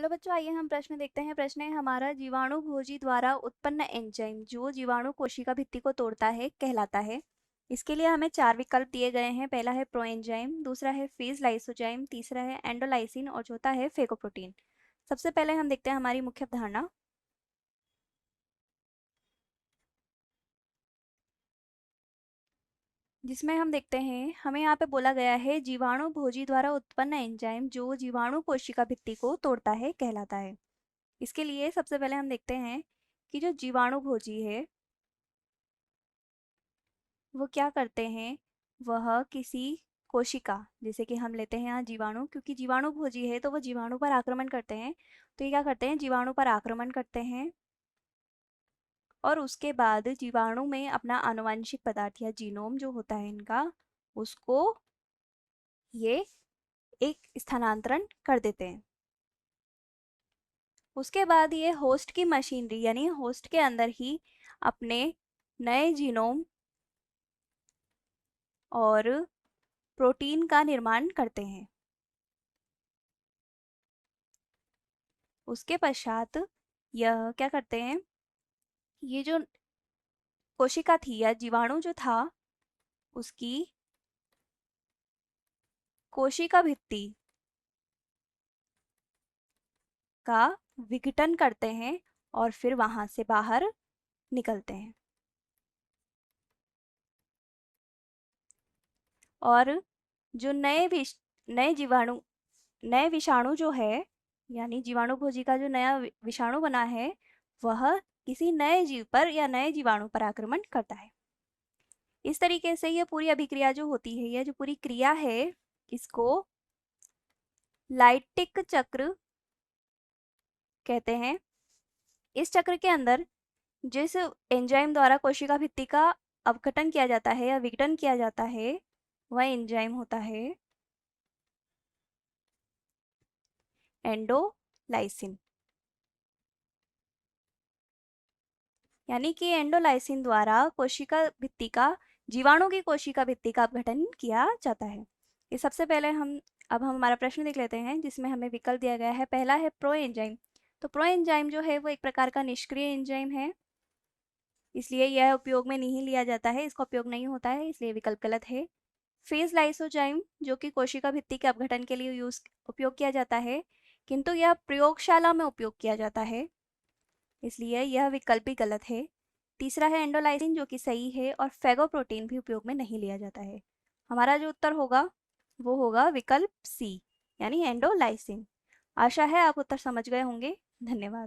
Hello बच्चों, आइए हम प्रश्न देखते हैं। प्रश्न है हमारा, जीवाणु भोजी द्वारा उत्पन्न एंजाइम जो जीवाणु कोशिका भित्ति को तोड़ता है कहलाता है। इसके लिए हमें 4 विकल्प दिए गए हैं। पहला है प्रोएंजाइम, दूसरा है फेज लाइसोजाइम, तीसरा है एंडोलाइसिन और चौथा है फेगोप्रोटीन। सबसे पहले हम देखते हैं हमारी मुख्य अवधारणा। जिसमें हम देखते हैं हमें यहाँ पे बोला गया है जीवाणु भोजी द्वारा उत्पन्न एंजाइम जो जीवाणु कोशिका भित्ति को तोड़ता है कहलाता है। इसके लिए सबसे पहले हम देखते हैं कि जो जीवाणु भोजी है वो क्या करते हैं। वह किसी कोशिका, जैसे कि हम लेते हैं यहाँ जीवाणु, क्योंकि जीवाणु भोजी है तो वो जीवाणु पर आक्रमण करते हैं। तो ये क्या करते हैं, जीवाणु पर आक्रमण करते हैं और उसके बाद जीवाणु में अपना आनुवंशिक पदार्थ या जीनोम जो होता है इनका, उसको ये एक स्थानांतरण कर देते हैं। उसके बाद ये होस्ट की मशीनरी यानी होस्ट के अंदर ही अपने नए जीनोम और प्रोटीन का निर्माण करते हैं। उसके पश्चात यह क्या करते हैं, ये जो कोशिका थी या जीवाणु जो था उसकी कोशिका भित्ति का विघटन करते हैं और फिर वहां से बाहर निकलते हैं। और जो नए विषाणु जो है, यानी जीवाणु भोजी का जो नया विषाणु बना है, वह किसी नए जीव पर या नए जीवाणु पर आक्रमण करता है। इस तरीके से यह पूरी अभिक्रिया जो होती है, यह जो पूरी क्रिया है, इसको लाइटिक चक्र कहते हैं। इस चक्र के अंदर जिस एंजाइम द्वारा कोशिका भित्ति का अपघटन किया जाता है या विघटन किया जाता है, वह एंजाइम होता है एंडोलाइसिन। यानी कि एंडोलाइसिन द्वारा कोशिका भित्ति का, जीवाणु की कोशिका भित्ति का अपघटन किया जाता है। ये सबसे पहले अब हम हमारा प्रश्न देख लेते हैं, जिसमें हमें विकल्प दिया गया है। पहला है प्रो एंजाइम। तो प्रो एंजाइम जो है वो एक प्रकार का निष्क्रिय एंजाइम है, इसलिए यह उपयोग में नहीं लिया जाता है, इसका उपयोग नहीं होता है, इसलिए विकल्प गलत है। फेज लाइसोजाइम जो कि कोशिका भित्ति के अपघटन के लिए उपयोग किया जाता है, किंतु यह प्रयोगशाला में उपयोग किया जाता है, इसलिए यह विकल्प भी गलत है। तीसरा है एंडोलाइसिन जो कि सही है, और फेगोप्रोटीन भी उपयोग में नहीं लिया जाता है। हमारा जो उत्तर होगा वो होगा विकल्प सी, यानी एंडोलाइसिन। आशा है आप उत्तर समझ गए होंगे। धन्यवाद।